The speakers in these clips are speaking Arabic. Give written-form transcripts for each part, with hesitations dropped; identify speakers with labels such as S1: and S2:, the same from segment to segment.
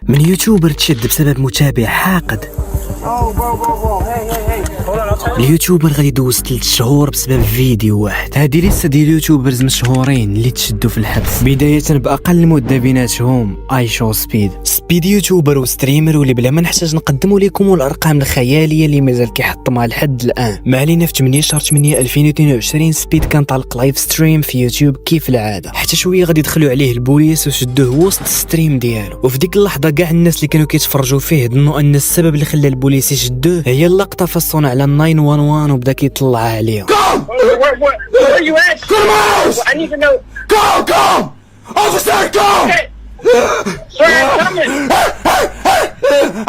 S1: من يوتيوبر تشد بسبب متابع حاقد. اليوتيوبر غادي يدوز 3 شهور بسبب فيديو واحد. هذه لسه ديال اليوتيوبرز مشهورين اللي تشدوا في الحبس، بدايه باقل مده بيناتهم اي شو سبيد يوتيوبر وستريمر واللي بلا ما نحتاج نقدموا لكم الارقام الخياليه اللي مازال كيحطمها لحد الان. ما علينا، في 8 شهر 8 2022 سبيد كان طالق لايف ستريم في يوتيوب كيف العاده، حتى شويه غادي يدخلوا عليه البوليس وشدوه وسط الستريم ديالو. وفي ديك اللحظه كاع الناس اللي كانوا كيتفرجوا فيه ظنوا ان السبب اللي خلى البوليس يشدوه هي اللقطه فاصونا على 911 وبدا كيطلع عليهم.
S2: Where are you at? I need to know.
S3: Go! Officer, go!
S2: Sir, I'm coming.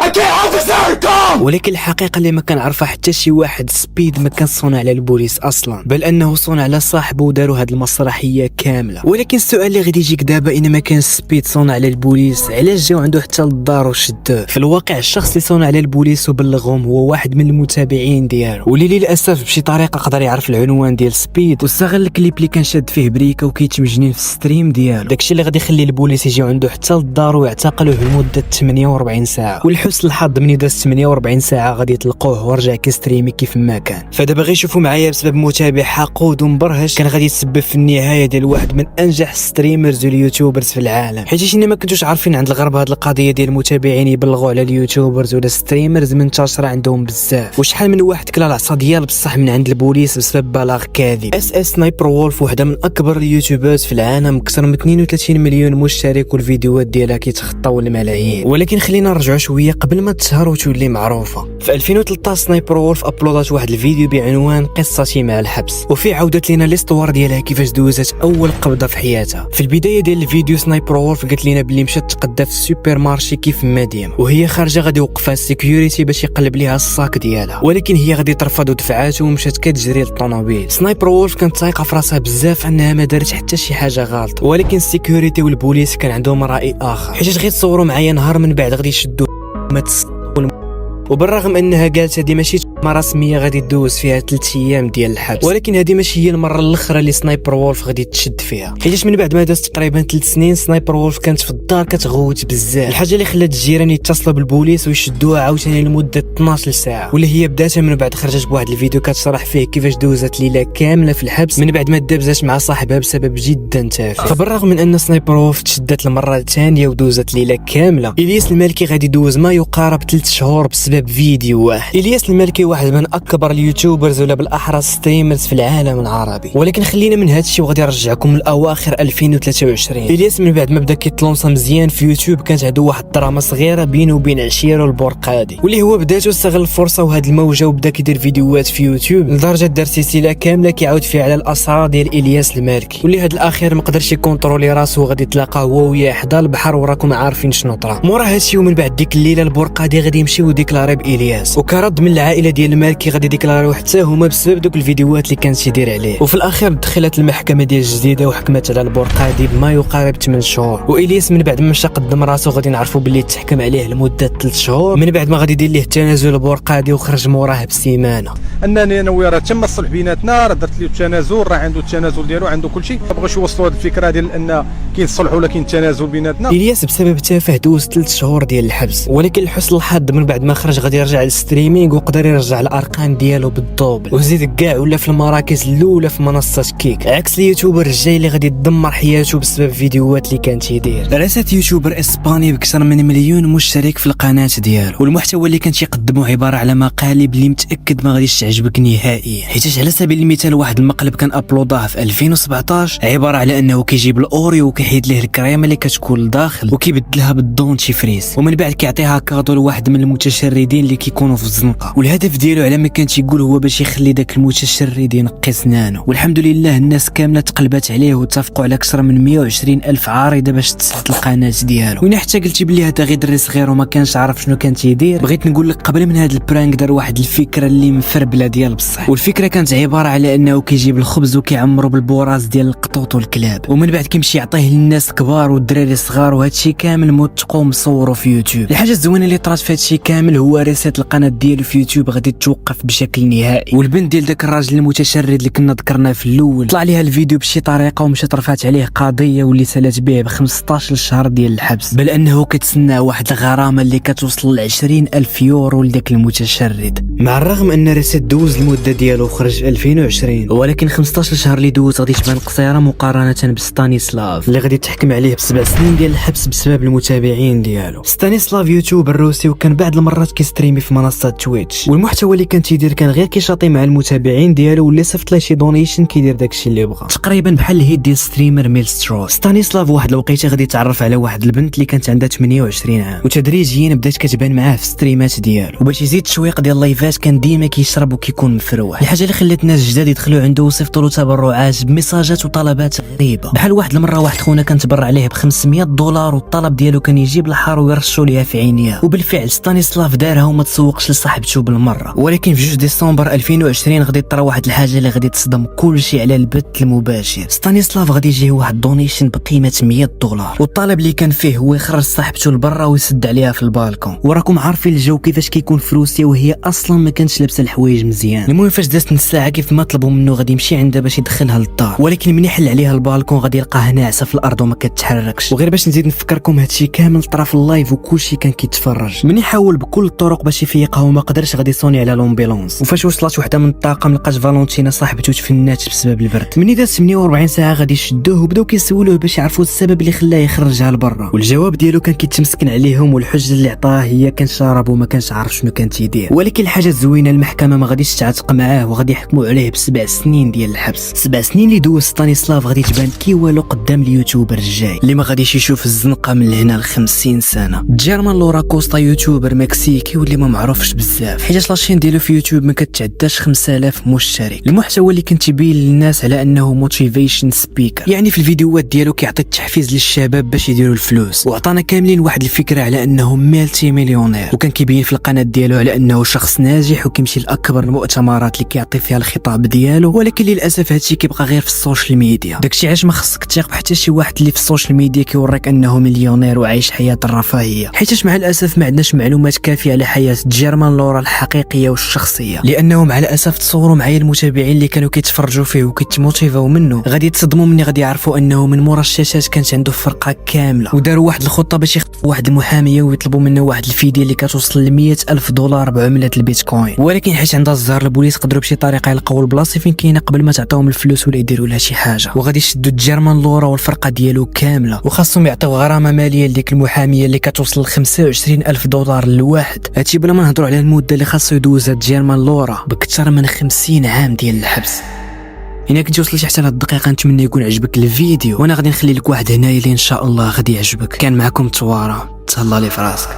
S3: I can't, officer, go!
S1: ولكن الحقيقه اللي ما كان عرفها حتى شي واحد، سبيد ما كان صونع على البوليس اصلا، بل انه صونع على صاحبه وداروا هذه المسرحيه كامله. ولكن السؤال اللي غادي يجيك دابا، ان ما كان سبيد صونع على البوليس، علاش جاو عنده حتى للدار وشدوه؟ في الواقع الشخص اللي صونع على البوليس وبلغهم هو واحد من المتابعين ديالو، واللي للاسف بشي طريقه قدر يعرف العنوان ديال سبيد واستغل الكليب اللي كان شاد فيه بريكه وكيتمجنين في الستريم ديالو. داكشي اللي غادي يخلي البوليس يجيو عنده حتى للدار ويعتقلوه لمده 48 ساعه. ولحسن الحظ من داز 48 ساعه غادي يطلقوه ورجع كيستريمي كيف ما كان. فدابا غير شوفوا معايا، بسبب متابع حقود ومبرهش كان غادي يتسبب في النهايه ديال واحد من انجح ستريمرز واليوتيوبرز في العالم، حيت ما كنتوش عارفين عند الغرب هذه القضيه ديال المتابعين يبلغوا على اليوتيوبرز ولا ستريمرز منتشره عندهم بزاف. وشحال من واحد كلا العصا ديال بصح من عند البوليس بسبب بلاغ كاذب. اس سنايبر وولف وحده من اكبر اليوتيوبرز في العالم، اكثر من 32 مليون مشترك والفيديوهات ديالها كيتخطاو الملايين. ولكن خلينا نرجعوا شويه قبل ما تشهر وتولي معروفه. في 2013 سنايبر وولف ابلودات واحد الفيديو بعنوان قصتي مع الحبس، وفي عودت لنا ليستوار ديالها كيفاش دوزت اول قبضه في حياتها. في البدايه ديال الفيديو سنايبر وولف قالت لنا بلي مشات تقدا في السوبر مارشي كيف ما ديما، وهي خارجه غادي يوقفها السيكيوريتي باش يقلب ليها الصاك ديالها، ولكن هي غادي ترفض ودفعات ومشات كتجري للطوموبيل. سنايبر وولف كانت ثايقه في راسها بزاف انها ما دارت حتى شي حاجه غلط، ولكن السيكيوريتي والبوليس كان عندهم راي اخر، حيت غير تصوروا معايا نهار من بعد غادي يشدوا وبالرغم انها قالت هذه ماشي ما رسميه غادي تدوز فيها 3 ايام ديال الحبس، ولكن هذه ماشي هي المره الاخرى اللي سنايبر وولف غادي تشد فيها، حيت من بعد ما دازت تقريبا 3 سنين سنايبر وولف كانت في الدار كتغوت بزاف، الحاجه اللي خلات الجيران يتصلوا بالبوليس ويشدوها عاوتاني لمده 12 ساعه، واللي هي بداتها من بعد خرجت بواحد الفيديو كتشرح فيه كيفاش دوزت ليله كامله في الحبس من بعد ما دابزات مع صاحبها بسبب جدا تافه. فبالرغم من ان سنايبر وولف تشدت المره الثانيه ودوزت ليله كامله، الياس المالكي غادي يدوز ما يقارب 3 شهور بسبب فيديو واحد. الياس المالكي واحد من اكبر اليوتيوبرز ولا بالاحرى ستريمرز في العالم العربي، ولكن خلينا من هذا الشيء وغادي نرجعكم لاواخر 2023. الياس من بعد ما بدا كيتلونصا مزيان في يوتيوب كانت عنده واحد الدراما صغيره بينه وبين عشيره البرقادي، واللي هو بداتو استغل الفرصه وهاد الموجه وبدا كيدير فيديوهات في يوتيوب لدرجه دار سلسله كامله كيعاود فيها على الاسرار ديال الياس المالكي، واللي هاد الاخير ما قدرش يكونترولي راسو وغادي يتلاقى هو وياه حدا البحر وراكم عارفين شنو طرا. مورا هادشي ومن بعد ديك الليله البرقادي غادي يمشي وديكلاري بالياس، وكرد من العائله ديال المالكي غادي ديكلاريو حتى هما بسبب دوك الفيديوهات اللي كانت يدير عليه. وفي الاخير دخلت المحكمه ديال الجديده وحكمت على البرقادي بما يقارب 8 شهور، والياس من بعد ما مشى قدم راسو غادي نعرفوا باللي تحكم عليه لمده 3 شهور من بعد ما غادي يدير ليه التنازل البرقادي وخرج موراه بسيمانه.
S4: انني انا وياه راه تم الصلح بيناتنا، راه درت ليه التنازل، راه عنده التنازل ديالو، عنده كل شيء، ما بغاوش يوصلوا هذه الفكره ديال ان كاين الصلح ولا كاين التنازل بيناتنا.
S1: الياس بسبب تافه دوز 3 شهور ديال الحبس، ولكن لحسن الحظ من بعد ما خرج غادي يرجع للستريمينغ وقدر يرجع الارقام ديالو بالدوبل، وزيد كاع ولا في المراكز الاولى في منصه كيك، عكس اليوتيوبر الجاي اللي غادي يدمر حياته بسبب فيديوهات اللي كانت يدير. راسات يوتيوبر اسباني بكثر من 1 مليون مشترك في القناه ديالو، والمحتوى اللي كانت يقدمه عباره على مقالب اللي متاكد ما غاديش تعجبك نهائيا، حيت على سبيل المثال واحد المقلب كان ابلوداه في 2017 عباره على انه كيجيب الاوريو وكيحيد ليه الكريمه اللي كتكون لداخل وكيبدلها بالدونتشي فريز، ومن بعد كيعطيها كادو لواحد من المتشردين اللي كيكونوا في الزنقه، والهدف ديالو على ما كان تيقول هو باش يخلي داك المتشرد ينقي سنانه. والحمد لله الناس كامله تقلبات عليه واتفقوا على اكثر من 120 الف عارضه باش تسحت القناه ديالو. وين حتى قلتي بلي هذا غير دري صغير وما كانش عارف شنو كان تيدير، بغيت نقول لك قبل من هذا البرانك دار واحد الفكره اللي مفربله ديال بصح، والفكره كانت عباره على انه كيجيب الخبز وكيعمرو بالبوراز ديال القطوط والكلاب، ومن بعد كيمشي يعطيه للناس كبار والدراري الصغار، وهذا الشيء كامل متقو مصورو في يوتيوب. الحاجه الزوينه اللي طرات في هذا الشيء كامل هو ريسيت القناه ديالو في يوتيوب غادي غادي توقف بشكل نهائي. والبنت ديال داك الراجل المتشرد اللي كنا ذكرناه في الاول طلع ليها الفيديو بشي طريقه ومشات رفعت عليه قضيه واللي سالات به ب 15 شهر ديال الحبس، بل انه كتسنى واحد الغرامه اللي كتوصل ل 20,000 يورو لذاك المتشرد. مع الرغم ان ريسيت دوز المده ديالو خرج 2020، ولكن 15 شهر اللي دوز غادي تبان قصيره مقارنه بستانيسلاف اللي غادي تحكم عليه ب7 سنين ديال الحبس بسبب المتابعين ديالو. ستانيسلاف يوتيوبر روسي وكان بعض المرات كيستريمي في منصه تويتش، والمحتوى اللي كان تيدير كان غير كيشاطي مع المتابعين ديالو واللي صيفط ليه شي دونيشن كيدير داكشي اللي بغا، تقريبا بحال الهيد ديال ستريمر ميلستروس. ستانيسلاف واحد الوقيته غادي يتعرف على واحد البنت اللي كانت عندها 28 عام، وتدريجيا بدات كتبان معاه في ستريمات ديالو، وباش يزيد التشويق ديال اللايفات كان ديما كيشرب وكيكون مفروح، الحاجه اللي خلات ناس جداد يدخلوا عنده ويصيفطوا له تبرعات بميساجات وطلبات غريبه. بحال واحد المره واحد خونا كان تبرع عليه ب $500 والطلب ديالو كان يجيب الحار ويرشوا ليها في عينيها، وبالفعل ستانيسلاف دارها وما تسوقش لصاحبته بالمره. ولكن في 2 ديسمبر 2020 غادي طرا واحد الحاجه اللي غادي تصدم كلشي على البث المباشر. ستانيسلاف غادي يجيه واحد دونيشن بقيمه $100، والطلب اللي كان فيه هو يخرج صاحبته لبرا ويسد عليها في البالكون. وراكم عارفين الجو كيفاش كيكون في روسيا وهي اصلا ما كانتش لابسه الحوايج مزيان. المهم فاش دازت نص ساعه كيف ما طلبوا منه غادي يمشي عندها باش يدخلها للدار، ولكن من يحل عليها البالكون غادي يلقاها ناعسه في الارض وما كتحركش. وغير باش نزيد نفكركم هادشي كامل طرا في اللايف وكلشي كان كيتفرج. من يحاول بكل الطرق باش يفيقها وما قدرش غادي يصوني على لومبيلونس، وفاش وصلت وحده من الطاقم لقات فالونتينا صاحبته تفنات بسبب البرد. من دازت 48 ساعه غادي يشدوه وبداو كيسولوه باش يعرفوا السبب اللي خلاه يخرجها لبرا، والجواب ديالو كان كيتمسكن عليهم، والحجه اللي عطاها هي كان شارب وما كانش عارف شنو كان تيدير. ولكن الحاجه الزوينه المحكمه ما غاديش تعتق معاه وغادي يحكموا عليه ب7 سنين ديال الحبس. 7 سنين اللي دوز ستانيسلاف غادي تبان كي والو قدام اليوتيوبر الجاي اللي ما غاديش يشوف الزنقه من هنا ل 50 سنه. جيرمان لورا كوستا يوتيوبر مكسيكي واللي ما معروفش بزاف حيت لاشين ديالو في يوتيوب ما كتعداش 5000 مشترك. المحتوى اللي كان تيبين للناس على انه موتيفيشن سبيكر، يعني في الفيديوهات ديالو كيعطي التحفيز للشباب باش يديروا الفلوس، وعطانا كاملين واحد الفكره على انه مالتي مليونير، وكان كيبين في القناه ديالو على انه شخص ناجح وكيمشي لاكبر المؤتمرات اللي كيعطي فيها الخطاب ديالو. ولكن للاسف هادشي كيبقى غير في السوشيال ميديا، داكشي علاش ما خصك تثق بحتى شي واحد اللي في السوشيال ميديا كيوريك انه مليونير وعايش حياه الرفاهيه، حيت مع الاسف ما عندناش معلومات كافيه على حياه جيرمان لورا الحقيقيه والشخصيه، لانه مع الاسف تصوروا معايا المتابعين اللي كانوا كيتفرجوا فيه وكيتموتيفاو منه غادي يتصدموا مني غادي يعرفوا انه من مورا الشاشات كانت عنده فرقه كامله، وداروا واحد الخطه باش يخطفوا واحد المحاميه ويطلبوا منه واحد الفيديو اللي كتوصل ل $100,000 بعمله البيتكوين. ولكن حيت عندها الزهر البوليس قدروا بشي طريقه يلقاو البلاصه فين كاينه قبل ما تعطيهم الفلوس ولا يديروا لها شي حاجه، وغادي يشدوا جيرمان لورا والفرقه ديالو كامله، وخاصهم يعطيو غرامه ماليه لديك المحاميه اللي كتوصل ل $25,000 للواحد. هادشي بلا ما نهضروا على المده اللي خاصو يدوزها جيرمان لورا بكثر من 50 عام ديال الحبس. هنا كنتي وصلتي حتى لهاد الدقيقه نتمنى يكون عجبك الفيديو، وانا غادي نخلي لك واحد هنايا اللي ان شاء الله غادي يعجبك. كان معكم توارا، تهلا لي فراسك.